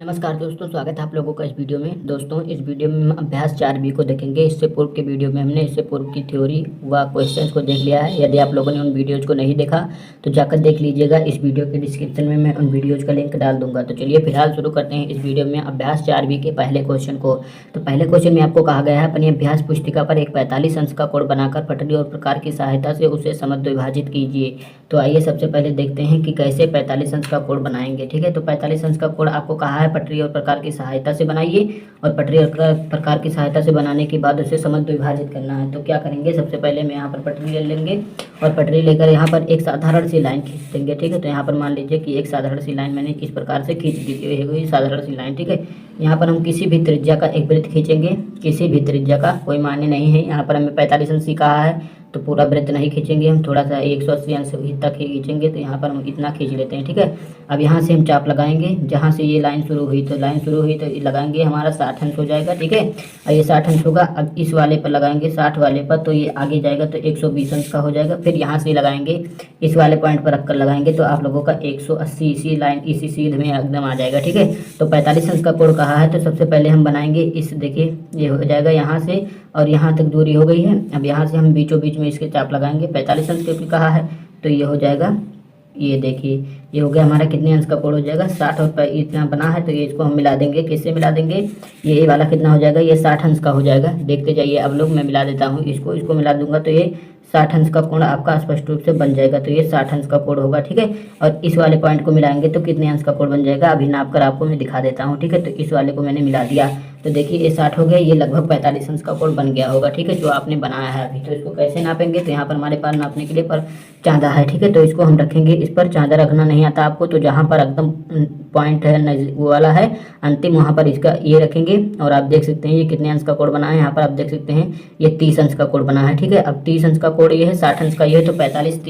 नमस्कार दोस्तों, स्वागत है आप लोगों का इस वीडियो में। दोस्तों, इस वीडियो में हम अभ्यास 4B को देखेंगे। इससे पूर्व के वीडियो में हमने इससे पूर्व की थ्योरी व क्वेश्चंस को देख लिया है। यदि आप लोगों ने उन वीडियोज़ को नहीं देखा तो जाकर देख लीजिएगा। इस वीडियो के डिस्क्रिप्शन में मैं उन वीडियोज़ का लिंक डाल दूंगा। तो चलिए फिलहाल शुरू करते हैं इस वीडियो में अभ्यास 4B के पहले क्वेश्चन को। तो पहले क्वेश्चन में आपको कहा गया है, अपनी अभ्यास पुस्तिका पर एक 45 अंश का कोड बनाकर पटरी और प्रकार की सहायता से उसे समद्विभाजित कीजिए। तो आइए सबसे पहले देखते हैं कि कैसे 45 अंश का कोड बनाएंगे। ठीक है, तो 45 अंश का कोड आपको कहा है पटरी और प्रकार की सहायता से बनाइए, और पटरी और प्रकार की सहायता से बनाने के बाद उसे समद्विभाजित करना है। तो क्या करेंगे, सबसे पहले हम यहाँ पर पटरी ले लेंगे और पटरी लेकर यहाँ पर एक साधारण सी लाइन खींच देंगे। ठीक है, तो यहाँ पर मान लीजिए कि एक साधारण सी लाइन मैंने इस प्रकार से खींच दी थी, साधारण सी लाइन। ठीक है, यहाँ पर हम किसी भी त्रिज्या का एक वृत्त खींचेंगे, किसी भी त्रिज्या का, कोई मान्य नहीं है। यहाँ पर हमें 45 अंश कहा है तो पूरा वृत्त नहीं खींचेंगे, हम थोड़ा सा 180 अंश तक ही खींचेंगे। तो यहाँ पर हम इतना खींच लेते हैं। ठीक है, अब यहाँ से हम चाप लगाएंगे, जहाँ से ये लाइन शुरू हुई तो लाइन शुरू हुई तो लगाएंगे, हमारा 60 अंश हो जाएगा। ठीक है, और ये 60 अंश होगा। अब इस वाले पर लगाएंगे 60 वाले पर, तो ये आगे जाएगा तो 120 अंश का हो जाएगा। फिर यहाँ से लगाएंगे, इस वाले पॉइंट पर रखकर लगाएंगे तो आप लोगों का 180 इसी लाइन इसी सीध में एकदम आ जाएगा। ठीक है, तो 45 अंश का कोण कहा है तो सबसे पहले हम बनाएंगे इस, देखिए ये हो जाएगा यहाँ से और यहाँ तक दूरी हो गई है। अब यहाँ से हम बीचों बीच में इसके चाप लगाएंगे, 45 अंश क्योंकि कहा है तो ये हो जाएगा, ये देखिए ये हो गया हमारा कितने अंश का कोण हो जाएगा, 60 और इतना बना है तो ये इसको हम मिला देंगे। किससे मिला देंगे, ये वाला कितना हो जाएगा, ये 60 अंश का हो जाएगा। देखते जाइए अब लोग, मैं मिला देता हूँ इसको मिला दूंगा तो ये 60 अंश का कोण आपका स्पष्ट रूप से बन जाएगा। तो ये 60 अंश का कोण होगा। ठीक है, और इस वाले पॉइंट को मिलाएंगे तो कितने अंश का कोण बन जाएगा, अभी नाप कर आपको मैं दिखा देता हूँ। ठीक है, तो इस वाले को मैंने मिला दिया तो देखिए ये 60 हो गया, ये लगभग 45 अंश का कोण बन गया होगा। ठीक है, जो आपने बनाया है अभी। तो इसको कैसे नापेंगे, तो यहाँ पर हमारे पास नापने के लिए पर चांदा है। ठीक है, तो इसको हम रखेंगे, इस पर चांदा रखना नहीं आता आपको तो जहाँ पर एकदम पॉइंट है वो वाला है अंतिम, वहाँ पर इसका ये रखेंगे। और आप देख सकते हैं ये कितने अंश का कोण बना है, यहाँ पर आप देख सकते हैं ये 30 अंश का कोण बना है। ठीक है, अब 30 अंश का कोण ये है, 60 अंश का ये है, तो 45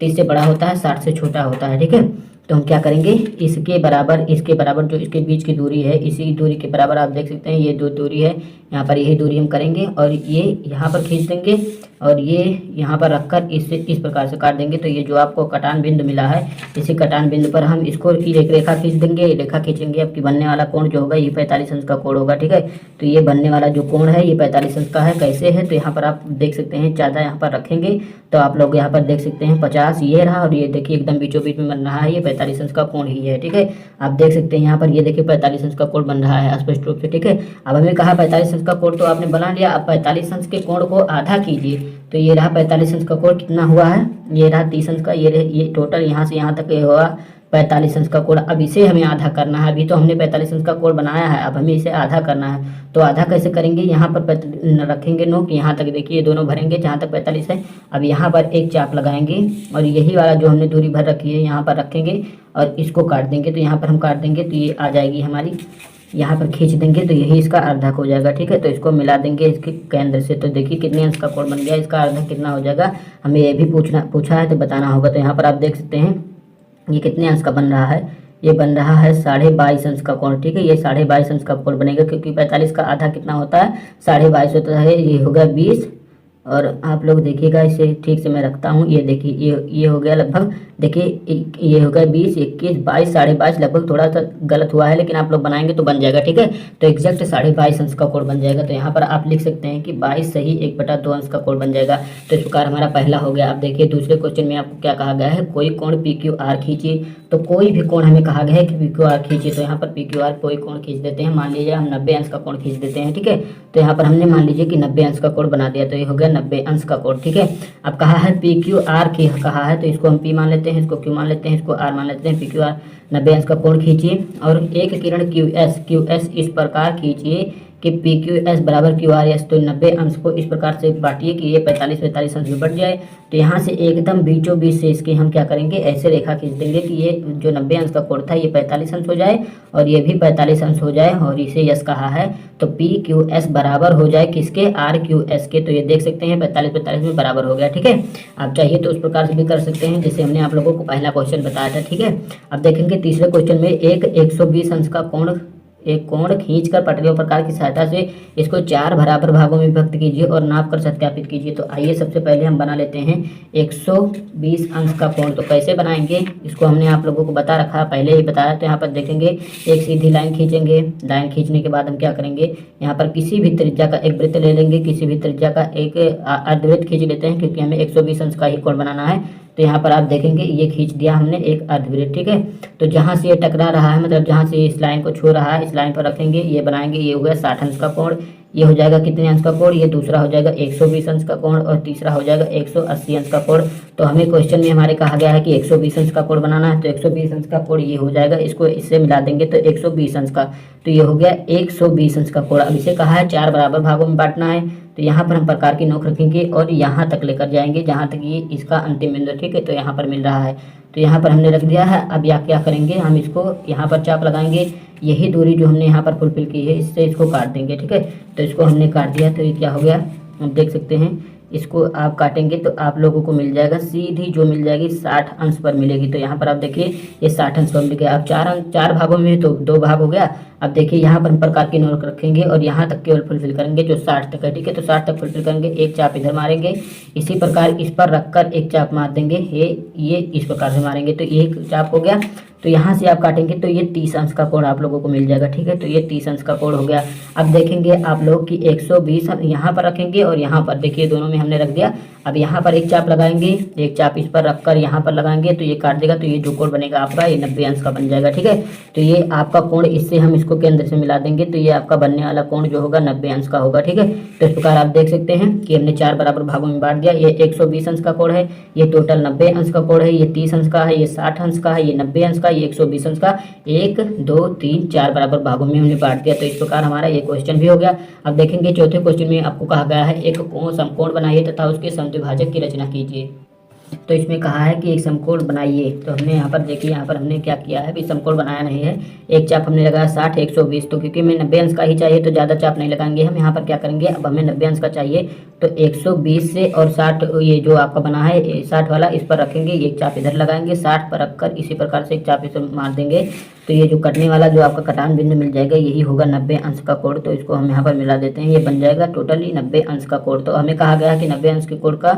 30 से बड़ा होता है, 60 से छोटा होता है। ठीक है, तो हम क्या करेंगे, इसके बराबर जो इसके बीच की दूरी है, इसी दूरी के बराबर आप देख सकते हैं ये जो दूरी है, यहाँ पर यही दूरी हम करेंगे और ये यहाँ पर खींच देंगे और ये यहाँ पर रखकर इससे इस प्रकार से काट देंगे। तो ये जो आपको कटान बिंदु मिला है, इसी कटान बिंदु पर हम इसको एक रेखा खींच देंगे। रेखा खींचेंगे, आपकी बनने वाला कोण जो होगा ये 45 अंश का कोण होगा। ठीक है, तो ये बनने वाला जो कोण है ये 45 अंश का है। कैसे है, तो यहाँ पर आप देख सकते हैं चांदा यहाँ पर रखेंगे तो आप लोग यहाँ पर देख सकते हैं 50 ये रहा, और ये देखिए एकदम बीचों बीच में बन रहा है, ये 45 अंश का कोण ही है। ठीक है, आप देख सकते हैं यहाँ पर ये देखिए 45 अंश का कोण बन रहा है स्पष्ट रूप से। ठीक है, अब हमें कहा 45 अंश का कोण तो आपने बना लिया, अब 45 अंश के कोण को आधा कीजिए। तो ये रहा 45 अंश का कोण, कितना हुआ है, ये रहा 30 अंश का, ये टोटल यहाँ से यहाँ तक ये हुआ 45 अंश का कोण। अब इसे हमें आधा करना है, अभी तो हमने 45 अंश का कोण बनाया है, अब हमें इसे आधा करना है। तो आधा कैसे करेंगे, यहाँ पर रखेंगे नोक, यहाँ तक देखिए ये दोनों भरेंगे जहाँ तक 45 है। अब यहाँ पर एक चाप लगाएंगे और यही वाला जो हमने दूरी भर रखी है यहाँ पर रखेंगे और इसको काट देंगे। तो यहाँ पर हम काट देंगे तो ये आ जाएगी हमारी, यहाँ पर खींच देंगे तो यही इसका अर्धक हो जाएगा। ठीक है, तो इसको मिला देंगे इसके केंद्र से। तो देखिए कितने अंश का कोण बन गया, इसका अर्धक कितना हो जाएगा, हमें ये भी पूछा है तो बताना होगा। तो यहाँ पर आप देख सकते हैं ये कितने अंश का बन रहा है, ये बन रहा है 22.5 अंश का कोण। ठीक है, ये 22.5 अंश का कोण बनेगा क्योंकि 45 का आधा कितना होता है, 22.5 होता है, ये होगा 20। और आप लोग देखिएगा इसे ठीक से मैं रखता हूँ, ये देखिए ये हो गया लगभग, देखिए ये हो गया 20 21 22 22.5, लगभग थोड़ा सा गलत हुआ है लेकिन आप लोग बनाएंगे तो बन जाएगा। ठीक है, तो एग्जैक्ट 22.5 अंश का कोण बन जाएगा। तो यहाँ पर आप लिख सकते हैं कि 22 सही 1/2 अंश का कोण बन जाएगा। तो इस प्रकार हमारा पहला हो गया। अब देखिए दूसरे क्वेश्चन में आपको क्या कहा गया है, कोई कोण PQR खींचिए। तो कोई भी कोण हमें कहा गया है कि PQR खींचिए, तो यहाँ पर PQR कोई कोण खींच देते हैं। मान लीजिए हम 90 अंश का कोण खींच देते हैं। ठीक है, तो यहाँ पर हमने मान लीजिए कि 90 अंश का कोण बना दिया, तो ये हो गया 90 अंश का कोण। ठीक है, अब कहा है PQR की कहा है तो इसको हम P मान लेते हैं, इसको Q मान लेते हैं, इसको R मान लेते हैं। PQR 90 अंश का कोण खींचिए और एक किरण QS इस प्रकार खींचिए कि PQS बराबर QRS। तो 90 अंश को इस प्रकार से बांटिए कि ये 45 अंश में बढ़ जाए। तो यहाँ से एकदम बीचों बीच से इसके हम क्या करेंगे, ऐसे रेखा खींच देंगे कि ये जो 90 अंश का कोण था ये 45 अंश हो जाए और ये भी 45 अंश हो जाए, और इसे यस कहा है। तो PQS बराबर हो जाए किसके, RQS के। तो ये देख सकते हैं 45 में बराबर हो गया। ठीक है, आप चाहिए तो उस प्रकार से भी कर सकते हैं जैसे हमने आप लोगों को पहला क्वेश्चन बताया था। ठीक है, अब देखेंगे तीसरे क्वेश्चन में एक 120 अंश का कोण एक कोण खींचकर पटरी और प्रकार की सहायता से इसको 4 बराबर भागों में विभक्त कीजिए और नाप कर सत्यापित कीजिए। तो आइए सबसे पहले हम बना लेते हैं 120 अंश का कोण। तो कैसे बनाएंगे इसको हमने आप लोगों को बता रखा, पहले ही बताया। तो यहाँ पर देखेंगे एक सीधी लाइन खींचेंगे, लाइन खींचने के बाद हम क्या करेंगे, यहाँ पर किसी भी त्रिज्या का एक वृत्त ले लेंगे, किसी भी त्रिज्या का एक अर्धवृत्त खींच लेते हैं क्योंकि हमें 120 अंश का ही कोण बनाना है। तो यहाँ पर आप देखेंगे ये खींच दिया हमने एक अर्धवृत्त, ठीक है। तो जहाँ से ये टकरा रहा है, मतलब जहाँ से इस लाइन को छू रहा है, इस लाइन पर रखेंगे, ये बनाएंगे, ये हो गया 60 अंश का कोण। ये हो जाएगा कितने अंश का कोण, ये दूसरा हो जाएगा 120 अंश का कोण और तीसरा हो जाएगा 180 अंश का कोण। तो हमें क्वेश्चन में हमारे कहा गया है कि 120 अंश का कोण बनाना है। तो 120 अंश का कोण ये हो जाएगा, इसको इससे मिला देंगे तो 120 अंश का, तो ये हो गया 120 अंश का कोण। अब इसे कहा है 4 बराबर भागों में बांटना है। तो यहाँ पर हम प्रकार की नोक रखेंगे और यहाँ तक लेकर जाएंगे जहाँ तक ये इसका अंतिम बिंदु, ठीक है। तो यहाँ पर मिल रहा है, तो यहाँ पर हमने रख दिया है। अब या क्या करेंगे, हम इसको यहाँ पर चाप लगाएंगे, यही दूरी जो हमने यहाँ पर फुलफिल की है इससे इसको काट देंगे, ठीक है। तो इसको हमने काट दिया, तो ये क्या हो गया, हम देख सकते हैं। इसको आप काटेंगे तो आप लोगों को मिल जाएगा सीधी जो मिल जाएगी 60 अंश पर मिलेगी। तो यहाँ पर आप देखिए ये 60 अंश पर मिल गया। अब 4 भागों में तो 2 भाग हो गया। अब देखिए यहाँ पर हम प्रकार की नोक रखेंगे और यहाँ तक केवल फुलफिल करेंगे जो 60 तक है, ठीक है। तो 60 तक फुलफिल करेंगे, एक चाप इधर मारेंगे, इसी प्रकार इस पर रखकर एक चाप मार देंगे, ये इस प्रकार से मारेंगे, तो एक चाप हो गया। तो यहाँ से आप काटेंगे तो ये 30 अंश का कोण आप लोगों को मिल जाएगा, ठीक है। तो ये 30 अंश का कोण हो गया। अब देखेंगे आप लोग कि 120 हम यहाँ पर रखेंगे और यहाँ पर देखिए दोनों में हमने रख दिया। अब यहाँ पर एक चाप लगाएंगे, एक चाप इस पर रखकर यहाँ पर लगाएंगे तो ये काट देगा, तो ये जो कोण बनेगा आपका ये 90 अंश का बन जाएगा, ठीक है। तो ये आपका कोण, इससे हम इसको केंद्र से मिला देंगे तो ये आपका बनने वाला कोण जो होगा 90 अंश का होगा, ठीक है। तो इस प्रकार आप देख सकते हैं कि हमने 4 बराबर भागों में बांट दिया। ये 120 अंश का कोण है, ये टोटल 90 अंश का कोण है, ये 30 अंश का है, ये 60 अंश का है, ये 90 अंश का, ये 120 अंश का। 1 2 3 4 बराबर भागों में हमने बांट दिया। तो इस प्रकार हमारा ये क्वेश्चन भी हो गया। अब देखेंगे चौथे क्वेश्चन में आपको कहा गया है एक समकोण बनाइए तथा उसके समद्विभाजक की रचना कीजिए। तो इसमें कहा है कि एक समकोण बनाइए। तो हमने यहाँ पर देखिए, यहाँ पर हमने क्या किया है, अभी समकोण बनाया नहीं है। एक चाप हमने लगाया 60 120, तो क्योंकि हमें 90 अंश का ही चाहिए तो ज़्यादा चाप नहीं लगाएंगे हम। यहाँ पर क्या करेंगे, अब हमें 90 अंश का चाहिए तो 120 से और 60 ये जो आपका बना है 60 वाला इस पर रखेंगे, एक चाप इधर लगाएंगे, 60 पर रखकर इसी प्रकार से एक चाप इसे मार देंगे। तो ये जो कटने वाला जो आपका कटान बिंदु मिल जाएगा यही होगा 90 अंश का कोण। तो इसको हम यहाँ पर मिला देते हैं, ये बन जाएगा टोटली 90 अंश का कोण। तो हमें कहा गया कि 90 अंश के कोण का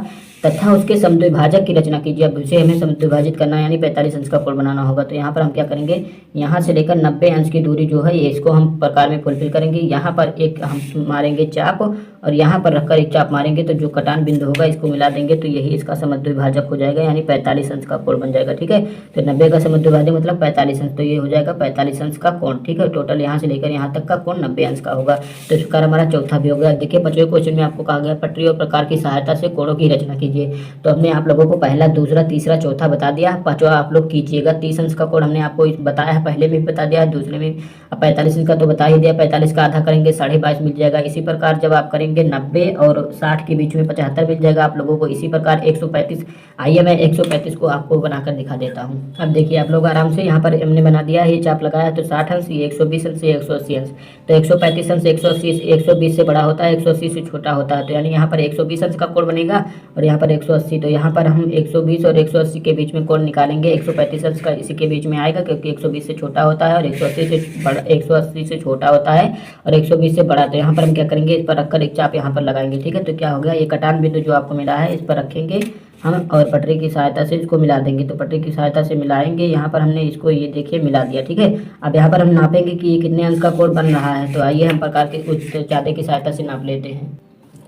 तथा उसके समद्विभाजक की रचना कीजिए। अब इसे हमें समद्विभाजित करना है, यानी 45 अंश का कोण बनाना होगा। तो यहाँ पर हम क्या करेंगे, यहाँ से लेकर 90 अंश की दूरी जो है ये इसको हम प्रकार में फुलफिल करेंगे। यहाँ पर एक हम मारेंगे चाप और यहाँ पर रखकर एक चाप मारेंगे, तो जो कटान बिंदु होगा इसको मिला देंगे तो यही इसका समद्विभाजक हो जाएगा, यानी 45 अंश का कोण बन जाएगा, ठीक है। तो 90 का समद्विभाजक मतलब 45 अंश, तो ये हो जाएगा 45 अंश का कोण, ठीक है। टोटल यहाँ से लेकर यहाँ तक का कोण 90 अंश का होगा। तो इस प्रकार हमारा चौथा भी हो गया। देखिए 5वें क्वेश्चन में आपको कहा गया पटरी और प्रकार की सहायता से कोणों की रचना कीजिए। तो हमने आप लोगों को पहला, दूसरा, तीसरा, चौथा बता दिया, पांचवा आप लोग कीजिएगा। 30 अंश का कोण हमने आपको बताया है, पहले में भी बता दिया है, दूसरे में 45 अंश का तो बता ही दिया। 45 का आधा करेंगे 22.5 मिल जाएगा। इसी प्रकार जब आप करेंगे 90 और 60 के बीच में 75 मिल जाएगा आप लोगों को। इसी प्रकार 135, आइए मैं 135 को आपको बनाकर दिखा देता हूँ। अब देखिए आप लोग आराम से, यहाँ पर हमने बना दिया है, ये चाप लगाया तो 60 अंश, ये 120 अंश, ये 180 अंश। तो 135 अंश 120 से बड़ा होता है, 180 से छोटा होता है। तो यानी यहाँ पर 120 अंश का कोण बनेगा और यहाँ पर 180। तो यहाँ पर हम 120 और 180 के बीच में कोण निकालेंगे। 135 अंश का इसी के बीच में आएगा क्योंकि 120 से छोटा होता है और 180 से छोटा होता है और 120 से बड़ा। तो यहाँ पर हम क्या करेंगे, इस पर रखकर एक चाप यहाँ पर लगाएंगे, ठीक है। तो क्या हो गया, ये कटान बिंदु जो आपको मिला है इस पर रखेंगे हम और पटरी की सहायता से इसको मिला देंगे। तो पटरी की सहायता से मिलाएंगे, यहाँ पर हमने इसको ये देखिए मिला दिया, ठीक है। अब यहाँ पर हम नापेंगे कि ये कितने अंश का कोण बन रहा है। तो आइए हम प्रकार के कुछ चाँदे की सहायता से नाप लेते हैं।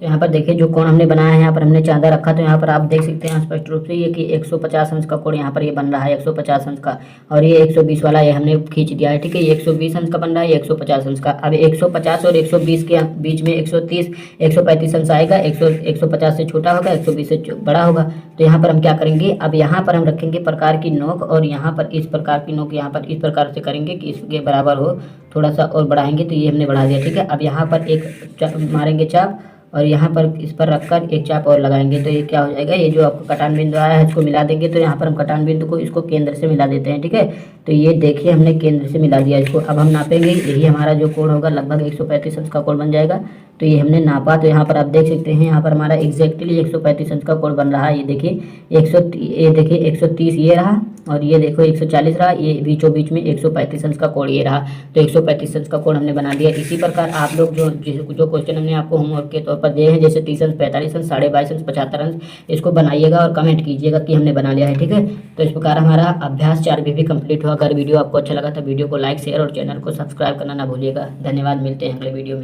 तो यहाँ पर देखिए जो कोण हमने बनाया है, यहाँ पर हमने चांदा रखा, तो यहाँ पर आप देख सकते हैं स्पष्ट रूप से ये कि 150 अंश का कोण यहाँ पर ये बन रहा है, 150 अंश का। और ये 120 वाला ये हमने खींच दिया है, ठीक है। ये 120 अंश का बन रहा है, ये 150 अंश का। अब 150 और 120 के बीच में 130 135 अंश आएगा। 150 से छोटा होगा, 120 से बड़ा होगा। तो यहाँ पर हम क्या करेंगे, अब यहाँ पर हम रखेंगे प्रकार की नोक और यहाँ पर इस प्रकार की नोक यहाँ पर इस प्रकार से करेंगे कि इसके बराबर हो, थोड़ा सा और बढ़ाएंगे। तो ये हमने बढ़ा दिया, ठीक है। अब यहाँ पर एक मारेंगे चाप और यहाँ पर इस पर रखकर एक चाप और लगाएंगे। तो ये क्या हो जाएगा, ये जो आपको कटान बिंदु आया है इसको मिला देंगे। तो यहाँ पर हम कटान बिंदु को इसको केंद्र से मिला देते हैं, ठीक है। तो ये देखिए हमने केंद्र से मिला दिया इसको। अब हम नापेंगे, यही हमारा जो कोण होगा लगभग 135 अंश का कोण बन जाएगा। तो ये हमने नापा, तो यहाँ पर आप देख सकते हैं यहाँ पर हमारा एग्जैक्टली 135 अंश का कोण बन रहा है। ये देखिए 130 ये रहा और ये देखो 140 रहा, ये बीचों बीच में 135 अंश का कोण ये रहा। तो 135 अंश का कोण हमने बना दिया। इसी प्रकार आप लोग जो जो क्वेश्चन हमने आपको होमवर्क के तौर पर दिए हैं, जैसे 30 अंश, 45 अंश, 22.5 अंश, 75 अंश, इसको बनाइएगा और कमेंट कीजिएगा कि हमने बना लिया है। ठीक है, तो इस प्रकार हमारा अभ्यास 4 भी कंप्लीट हुआ। अगर वीडियो आपको अच्छा लगा तो वीडियो को लाइक, शेयर और चैनल को सब्सक्राइब करना ना भूलिएगा। धन्यवाद, मिलते हैं अगले वीडियो में।